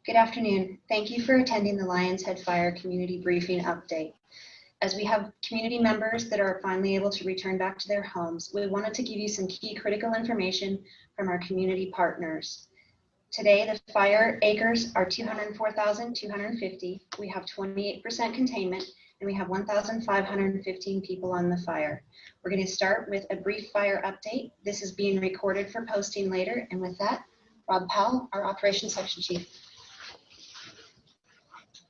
Good afternoon. Thank you for attending the Lionshead Fire Community Briefing Update. As we have community members that are finally able to return back to their homes, we wanted to give you some key critical information from our community partners. Today, the fire acres are 204,250. We have 28% containment, and we have 1,515 people on the fire. We're going to start with a brief fire update. This is being recorded for posting later, and with that, Rob Powell, our Operations Section Chief.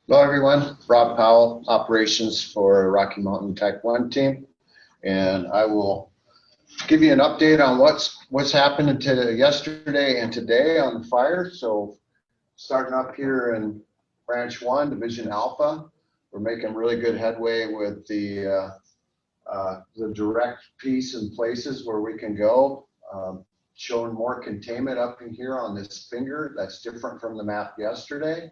Hello everyone, Rob Powell, Operations for Rocky Mountain Type 1 team, and I will give you an update on what's happened yesterday and today on the fire. So starting up here in Branch 1, Division Alpha, we're making really good headway with the direct piece in places where we can go. Showing more containment up in here on this finger. That's different from the map yesterday.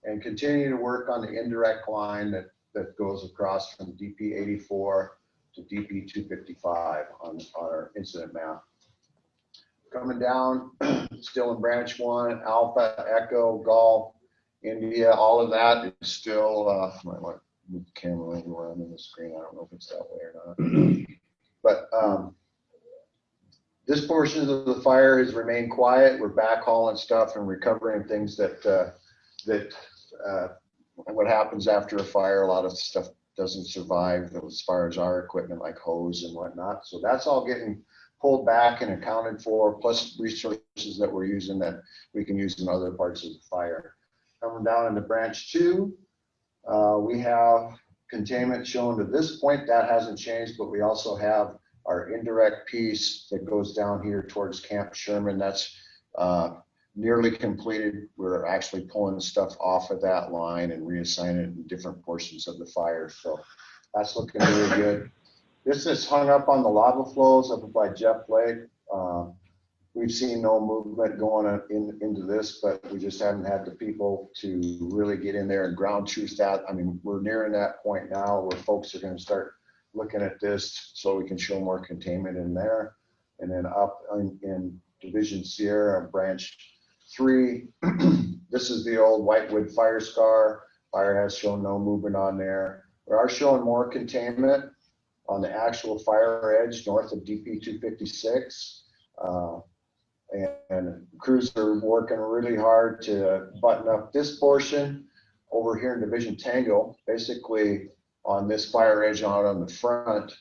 And continue to work on the indirect line that goes across from DP 84 to DP 255 on our incident map. Coming down, still in Branch 1, Alpha, Echo, Golf, India, all of that is still, I might want to move the camera anywhere on the screen. I don't know if it's that way or not. But this portion of the fire has remained quiet. We're backhauling stuff and recovering things that what happens after a fire. A lot of stuff doesn't survive as far as our equipment like hose and whatnot. So that's all getting pulled back and accounted for, plus resources that we're using that we can use in other parts of the fire. Coming down into Branch 2, we have containment shown to this point. That hasn't changed, but we also have our indirect piece that goes down here towards Camp Sherman. That's nearly completed. We're actually pulling stuff off of that line and reassigning it in different portions of the fire. So that's looking really good. This is hung up on the lava flows up by Jeff Lake. We've seen no movement going into this, but we just haven't had the people to really get in there and ground truth that. I mean, we're nearing that point now where folks are going to start looking at this so we can show more containment in there. And then up in Division Sierra, Branch 3, this is the old Whitewood fire scar. Fire has shown no movement on there. We are showing more containment on the actual fire edge north of DP 256. And crews are working really hard to button up this portion over here in Division Tango. Basically on this fire edge out on the front,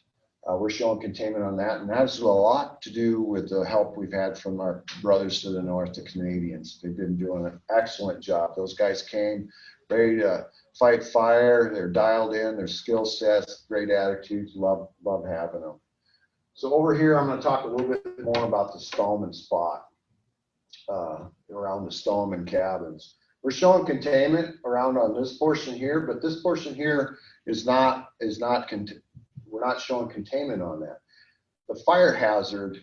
we're showing containment on that, and that has a lot to do with the help we've had from our brothers to the north, the Canadians. They've been doing an excellent job. Those guys came ready to fight fire. They're dialed in, their skill sets, great attitudes, love having them. So over here, I'm going to talk a little bit more about the Stallman spot around the Stallman cabins. We're showing containment around on this portion here, but this portion here is not we're not showing containment on that. The fire hazard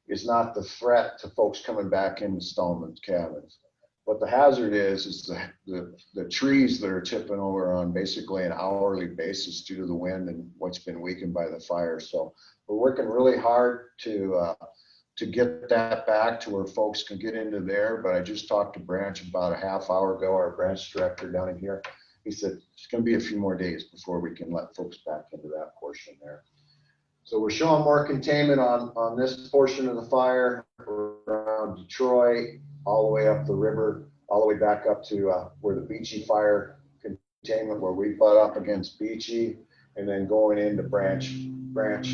is not the threat to folks coming back into Stallman's cabins. What the hazard is the trees that are tipping over on basically an hourly basis due to the wind and what's been weakened by the fire. So we're working really hard to get that back to where folks can get into there. But I just talked to Branch about a half hour ago, our branch director down in here. He said it's going to be a few more days before we can let folks back into that portion there. So we're showing more containment on this portion of the fire around Detroit, all the way up the river, all the way back up to where the Beachy fire containment, where we butt up against Beachy, and then going into Branch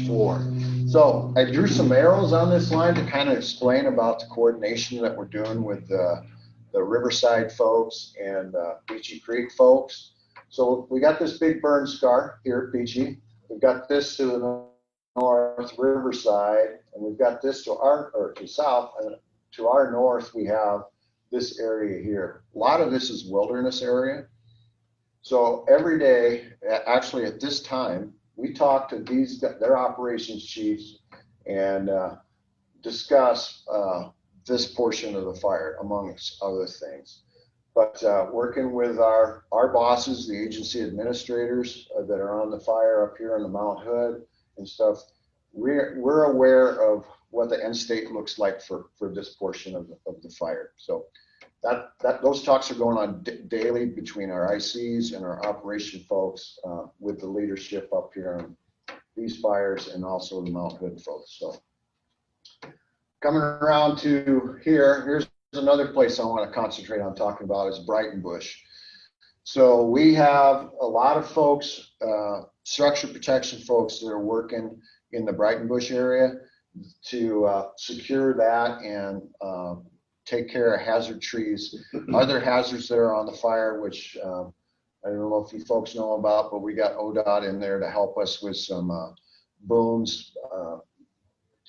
4. So I drew some arrows on this line to kind of explain about the coordination that we're doing with the Riverside folks and Beachy Creek folks. So we got this big burn scar here at Beachy. We've got this to the north, Riverside, and we've got this to south, and to our north we have this area here. A lot of this is wilderness area. So every day, actually at this time, we talk to their operations chiefs and discuss this portion of the fire, amongst other things. But working with our bosses, the agency administrators that are on the fire up here on the Mount Hood and stuff, we're aware of what the end state looks like for this portion of the fire. So those talks are going on daily between our ICs and our operation folks with the leadership up here on these fires and also the Mount Hood folks. So coming around to here's another place I want to concentrate on talking about is Brightonbush. So we have a lot of folks, structure protection folks that are working in the Brightonbush area to secure that and take care of hazard trees, other hazards that are on the fire, which I don't know if you folks know about, but we got ODOT in there to help us with some booms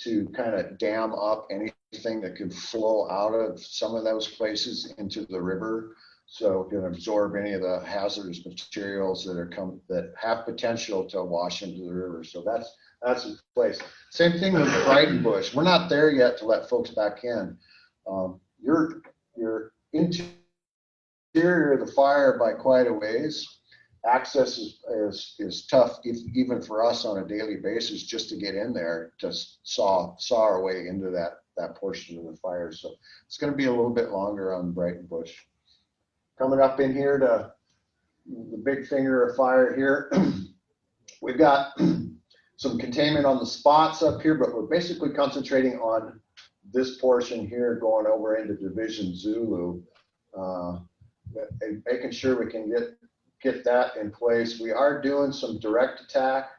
to kind of dam up anything that could flow out of some of those places into the river, so it can absorb any of the hazardous materials that have potential to wash into the river. So that's in place. Same thing with Brightonbush. We're not there yet to let folks back in. You're interior of the fire by quite a ways. Access is tough, even for us on a daily basis, just to get in there to saw our way into that portion of the fire. So it's going to be a little bit longer on Brightonbush. Coming up in here to the big finger of fire here, we've got some containment on the spots up here, but we're basically concentrating on this portion here going over into Division Zulu, and making sure we can get that in place. We are doing some direct attack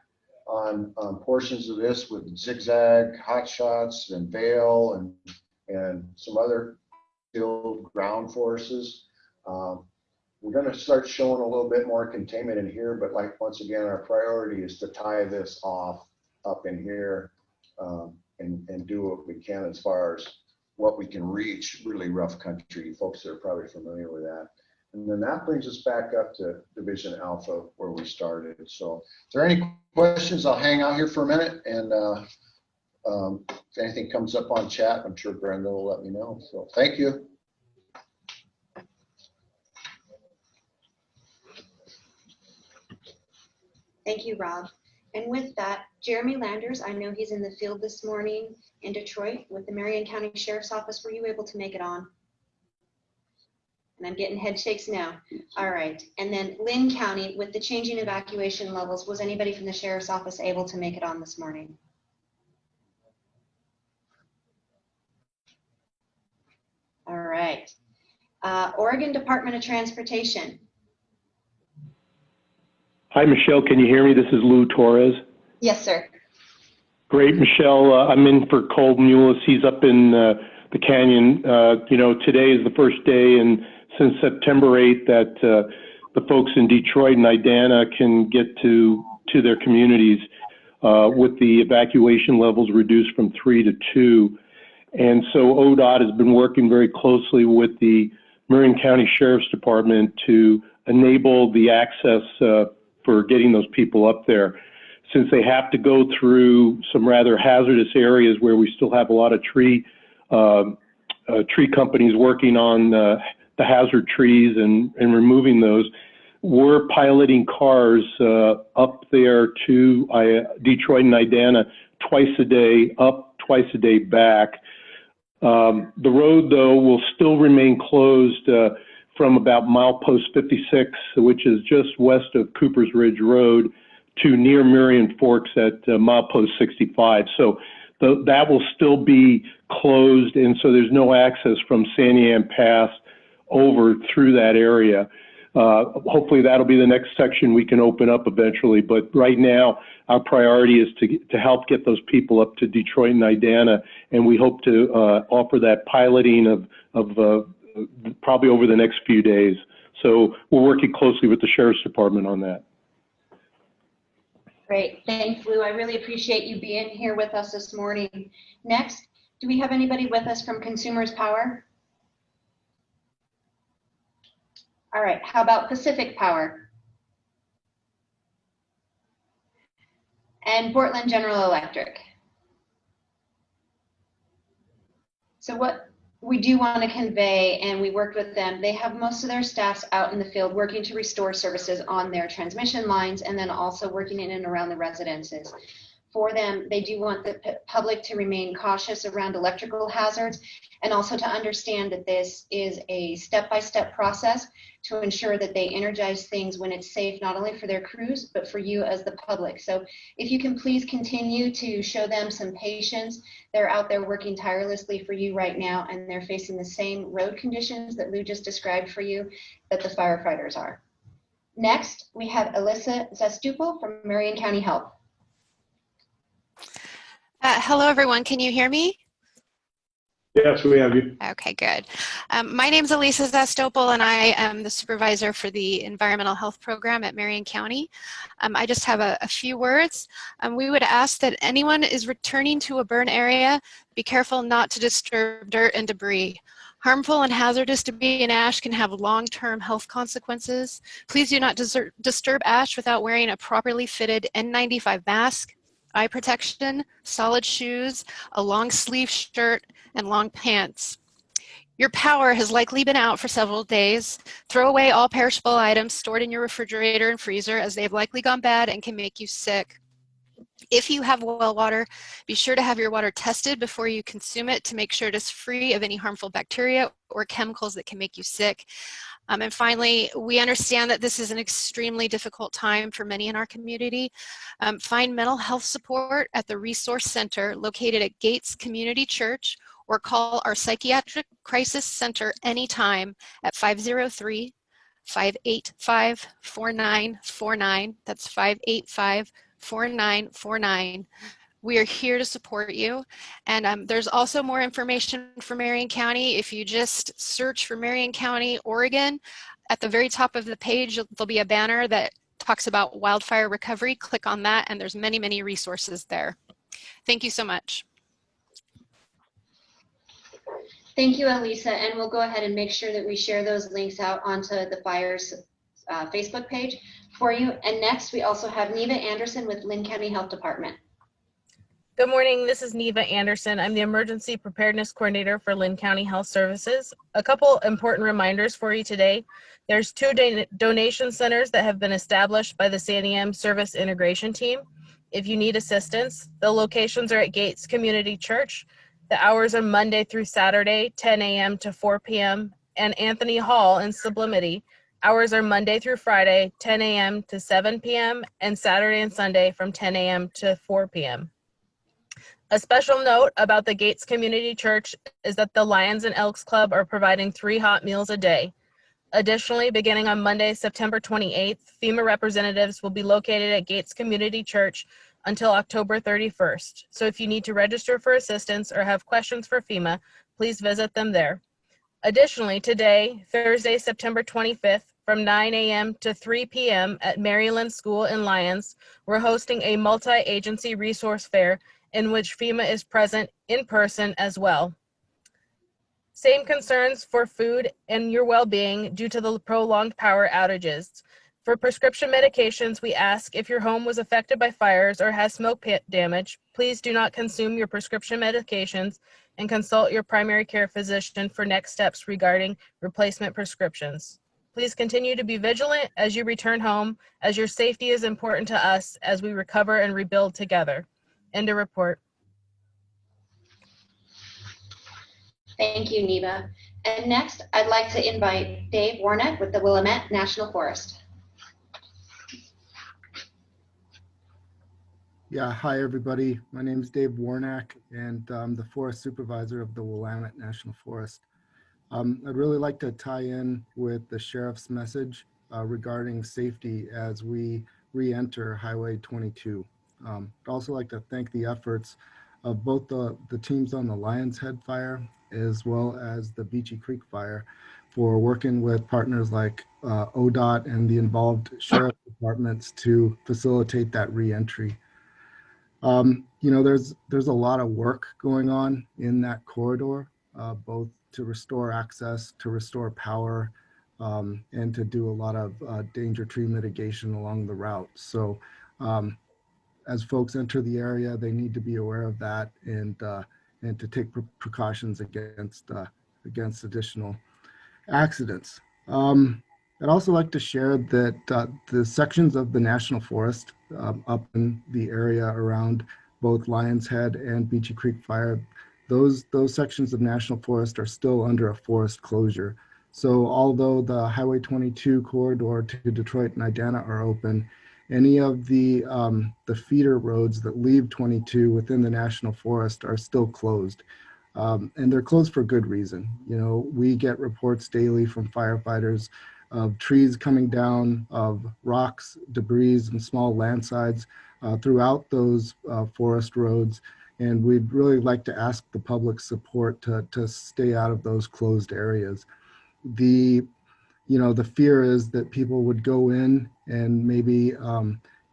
on portions of this with zigzag, hot shots, and Vale, and some other field ground forces. We're going to start showing a little bit more containment in here, but like once again, our priority is to tie this off up in here and do what we can as far as what we can reach really rough country. Folks are probably familiar with that. And then that brings us back up to Division Alpha where we started. So if there are any questions, I'll hang out here for a minute, and if anything comes up on chat, I'm sure Brenda will let me know. So thank you. Thank you, Rob. And with that, Jeremy Landers, I know he's in the field this morning in Detroit with the Marion County Sheriff's Office. Were you able to make it on? And I'm getting head shakes now. All right. And then Lynn County, with the changing evacuation levels, was anybody from the Sheriff's Office able to make it on this morning? All right. Oregon Department of Transportation. Hi, Michelle. Can you hear me? This is Lou Torres. Yes, sir. Great, Michelle. I'm in for Cole Mullis. He's up in the canyon. Today is the first day, and since September 8th, that the folks in Detroit and Idana can get to their communities with the evacuation levels reduced from 3 to 2. And so ODOT has been working very closely with the Marion County Sheriff's Department to enable the access for getting those people up there. Since they have to go through some rather hazardous areas where we still have a lot of tree companies working on the hazard trees and removing those, we're piloting cars up there to Detroit and Idana twice a day, up twice a day back. The road, though, will still remain closed from about milepost 56, which is just west of Cooper's Ridge Road, to near Marion Forks at milepost 65. So that will still be closed, and so there's no access from Sandy Ann Pass over through that area. Hopefully that'll be the next section we can open up eventually, but right now our priority is to help get those people up to Detroit and Idana, and we hope to offer that piloting of probably over the next few days. So we're working closely with the Sheriff's Department on that. Great, thanks, Lou. I really appreciate you being here with us this morning. Next, do we have anybody with us from Consumers Power? All right, how about Pacific Power? And Portland General Electric. So what we do want to convey, and we worked with them, they have most of their staffs out in the field working to restore services on their transmission lines, and then also working in and around the residences. For them, they do want the public to remain cautious around electrical hazards, and also to understand that this is a step-by-step process to ensure that they energize things when it's safe, not only for their crews, but for you as the public. So if you can please continue to show them some patience. They're out there working tirelessly for you right now, and they're facing the same road conditions that Lou just described for you that the firefighters are. Next, we have Alyssa Zastupel from Marion County Health. Hello, everyone. Can you hear me? Yes, we have you. Okay, good. My name is Elisa Zastopel, and I am the supervisor for the Environmental Health Program at Marion County. I just have a few words. We would ask that anyone is returning to a burn area, be careful not to disturb dirt and debris. Harmful and hazardous debris and ash can have long-term health consequences. Please do not disturb ash without wearing a properly fitted N95 mask, eye protection, solid shoes, a long sleeve shirt, and long pants. Your power has likely been out for several days. Throw away all perishable items stored in your refrigerator and freezer, as they have likely gone bad and can make you sick. If you have well water, be sure to have your water tested before you consume it to make sure it is free of any harmful bacteria or chemicals that can make you sick. And finally, we understand that this is an extremely difficult time for many in our community. Find mental health support at the Resource Center located at Gates Community Church, or call our Psychiatric Crisis Center anytime at 503-585-4949. That's 585-4949. We are here to support you. And there's also more information for Marion County. If you just search for Marion County, Oregon, at the very top of the page, there'll be a banner that talks about wildfire recovery. Click on that, and there's many, many resources there. Thank you so much. Thank you, Elisa, and we'll go ahead and make sure that we share those links out onto the fire's Facebook page for you. And next, we also have Neva Anderson with Lynn County Health Department. Good morning, this is Neva Anderson. I'm the Emergency Preparedness Coordinator for Lynn County Health Services. A couple important reminders for you today. There's 2 donation centers that have been established by the SANIM Service Integration Team. If you need assistance, the locations are at Gates Community Church. The hours are Monday through Saturday, 10 a.m. to 4 p.m. And Anthony Hall in Sublimity. Hours are Monday through Friday, 10 a.m. to 7 p.m. and Saturday and Sunday from 10 a.m. to 4 p.m. A special note about the Gates Community Church is that the Lions and Elks Club are providing 3 hot meals a day. Additionally, beginning on Monday, September 28th, FEMA representatives will be located at Gates Community Church until October 31st. So if you need to register for assistance or have questions for FEMA, please visit them there. Additionally, today, Thursday, September 25th, from 9 a.m. to 3 p.m. at Maryland School in Lyons, we're hosting a multi-agency resource fair in which FEMA is present in person as well. Same concerns for food and your well-being due to the prolonged power outages. For prescription medications, we ask if your home was affected by fires or has smoke pit damage, please do not consume your prescription medications and consult your primary care physician for next steps regarding replacement prescriptions. Please continue to be vigilant as you return home, as your safety is important to us as we recover and rebuild together. End of report. Thank you, Neva. And next, I'd like to invite Dave Warnock with the Willamette National Forest. Yeah, hi everybody. My name is Dave Warnock, and I'm the Forest Supervisor of the Willamette National Forest. I'd really like to tie in with the Sheriff's message regarding safety as we re-enter Highway 22. I'd also like to thank the efforts of both the teams on the Lionshead fire as well as the Beachy Creek fire for working with partners like ODOT and the involved sheriff departments to facilitate that re-entry. You know, there's a lot of work going on in that corridor, both to restore access, to restore power, and to do a lot of danger tree mitigation along the route. So as folks enter the area, they need to be aware of that and to take precautions against additional accidents. I'd also like to share that the sections of the National Forest up in the area around both Lionshead and Beachy Creek Fire, those sections of national forest are still under a forest closure. So although the Highway 22 corridor to Detroit and Idana are open, any of the feeder roads that leave 22 within the national forest are still closed. And they're closed for good reason. You know, we get reports daily from firefighters of trees coming down, of rocks, debris, and small landslides throughout those forest roads. And we'd really like to ask the public support to stay out of those closed areas. The the fear is that people would go in and maybe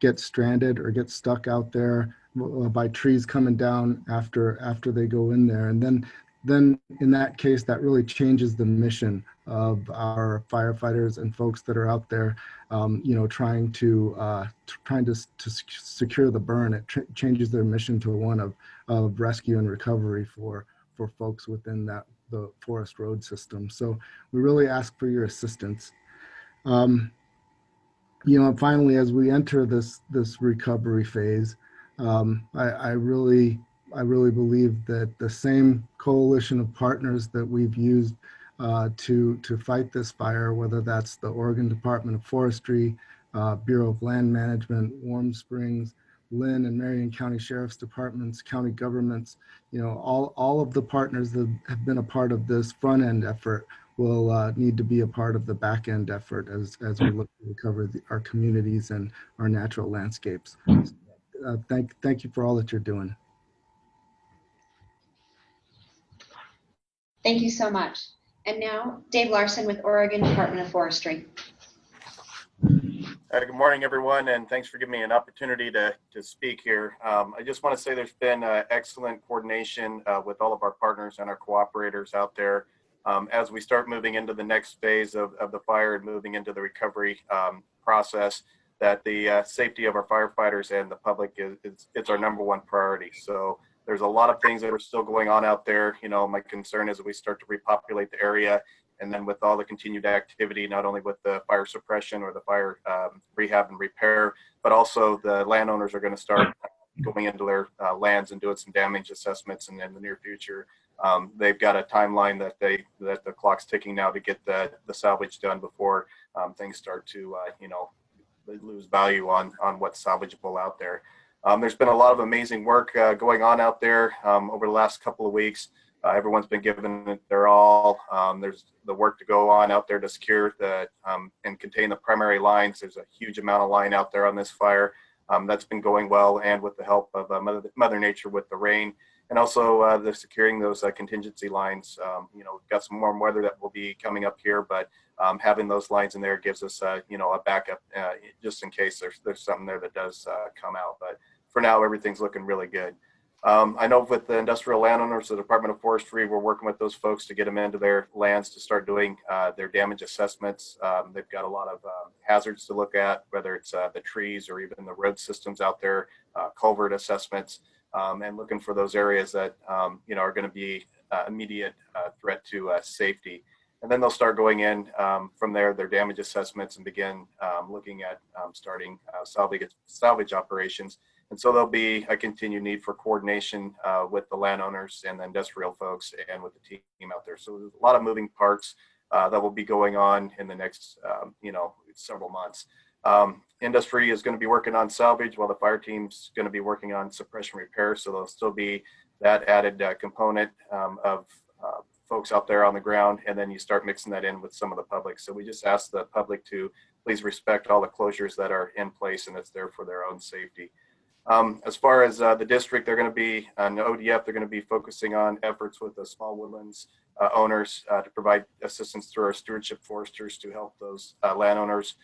get stranded or get stuck out there by trees coming down after they go in there, and then in that case that really changes the mission of our firefighters and folks that are out there trying to secure the burn. It changes their mission to one of rescue and recovery for folks within the forest road system. So we really ask for your assistance. Um, and finally, as we enter this recovery phase, I really believe that the same coalition of partners that we've used to fight this fire, whether that's the Oregon Department of Forestry, Bureau of Land Management, Warm Springs, Lynn and Marion County Sheriff's Departments, county governments, all of the partners that have been a part of this front end effort will need to be a part of the back end effort as we look to recover our communities and our natural landscapes. Thank you for all that you're doing. Thank you so much. And now, Dave Larson with Oregon Department of Forestry. Good morning, everyone, and thanks for giving me an opportunity to speak here. I just want to say there's been excellent coordination with all of our partners and our cooperators out there as we start moving into the next phase of the fire and moving into the recovery process, that the safety of our firefighters and the public it's our number one priority. So there's a lot of things that are still going on out there. My concern is that we start to repopulate the area, and then with all the continued activity, not only with the fire suppression or the fire rehab and repair, but also the landowners are going to start going into their lands and doing some damage assessments. And in the near future, they've got a timeline that the clock's ticking now to get the salvage done before things start to lose value on what's salvageable out there. There's been a lot of amazing work going on out there over the last couple of weeks. Everyone's been given it their all. There's the work to go on out there to secure and contain the primary lines. There's a huge amount of line out there on this fire. That's been going well, and with the help of Mother Nature with the rain, and also the securing those contingency lines. We've got some warm weather that will be coming up here, but having those lines in there gives us a backup just in case there's something there that does come out. But for now, everything's looking really good. I know with the industrial landowners, the Department of Forestry, we're working with those folks to get them into their lands to start doing their damage assessments. They've got a lot of hazards to look at, whether it's the trees or even the road systems out there, culvert assessments, and looking for those areas that are going to be immediate threat to safety. And then they'll start going in from there, their damage assessments, and begin looking at starting salvage operations. And so there'll be a continued need for coordination with the landowners and the industrial folks and with the team out there. So there's a lot of moving parts that will be going on in the next, several months. Industry is going to be working on salvage while the fire team's going to be working on suppression repair. So there'll still be that added component of folks out there on the ground, and then you start mixing that in with some of the public. So we just ask the public to please respect all the closures that are in place, and it's there for their own safety. As far as the district, they're going to be on ODF. They're going to be focusing on efforts with the small woodlands owners to provide assistance through our stewardship foresters to help those landowners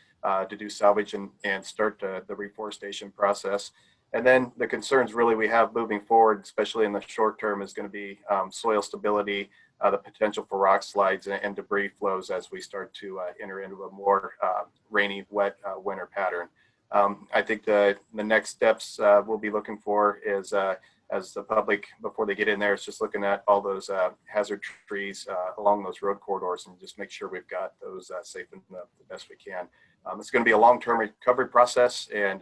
to do salvage and start the reforestation process. And then the concerns really we have moving forward, especially in the short term, is going to be soil stability, the potential for rock slides and debris flows as we start to enter into a more rainy, wet winter pattern. I think the next steps we'll be looking for is as the public, before they get in there, is just looking at all those hazard trees along those road corridors and just make sure we've got those safe and the best we can. It's going to be a long-term recovery process, and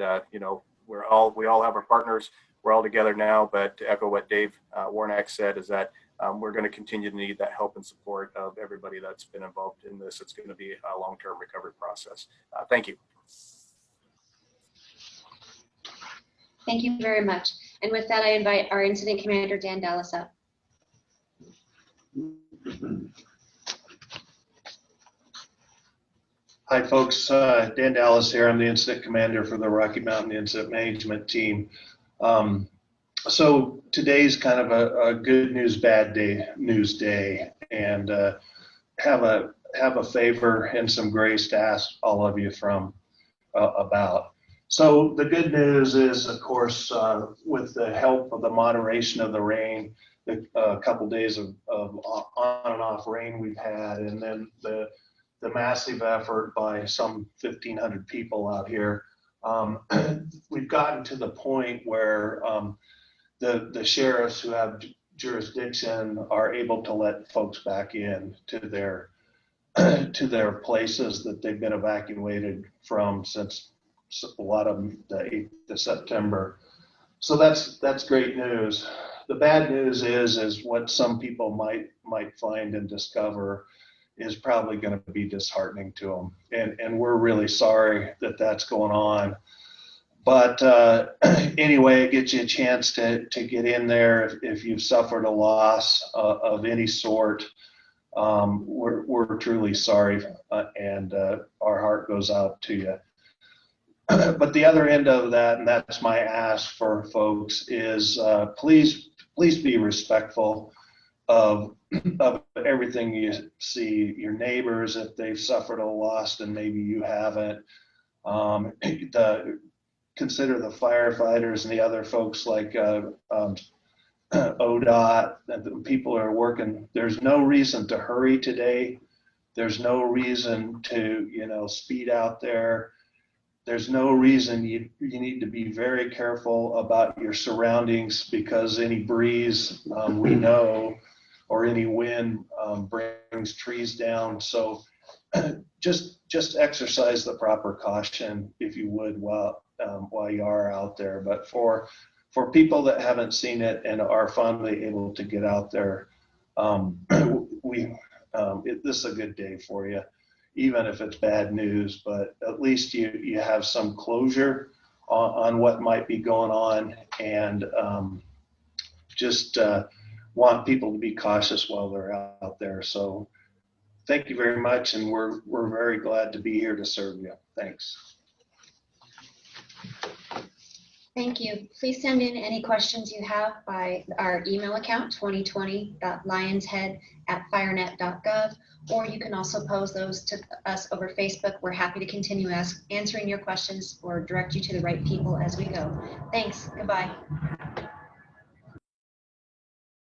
we all have our partners we're all together now. But to echo what Dave Warnack said, is that we're going to continue to need that help and support of everybody that's been involved in this. It's going to be a long-term recovery process. Thank you. Thank you very much. And with that, I invite our Incident Commander, Dan Dallas, up. Hi, folks. Dan Dallas here. I'm the Incident Commander for the Rocky Mountain Incident Management Team. So today's kind of a good news, bad news day, and have a favor and some grace to ask all of you from about. So the good news is, of course, with the help of the moderation of the rain, the couple days of on and off rain we've had, and then the massive effort by some 1,500 people out here, we've gotten to the point where the sheriffs who have jurisdiction are able to let folks back in to their places that they've been evacuated from since a lot of them the 8th of September. So that's great news. The bad news is what some people might find and discover is probably going to be disheartening to them. And we're really sorry that that's going on. But anyway, it gets you a chance to get in there if you've suffered a loss of any sort. We're truly sorry, and our heart goes out to you. But the other end of that, and that's my ask for folks, is please be respectful of everything you see. Your neighbors, if they've suffered a loss and maybe you haven't, consider the firefighters and the other folks like ODOT, and the people who are working. There's no reason to hurry today. There's no reason to speed out there. There's no reason you need to be very careful about your surroundings, because any breeze we know, or any wind brings trees down. So just exercise the proper caution, if you would, while you are out there. But for people that haven't seen it and are finally able to get out there, this is a good day for you, even if it's bad news. But at least you have some closure on what might be going on, and just want people to be cautious while they're out there. So thank you very much, and we're very glad to be here to serve you. Thanks. Thank you. Please send in any questions you have by our email account, 2020.lionshead@firenet.gov, or you can also pose those to us over Facebook. We're happy to continue answering your questions or direct you to the right people as we go. Thanks. Goodbye.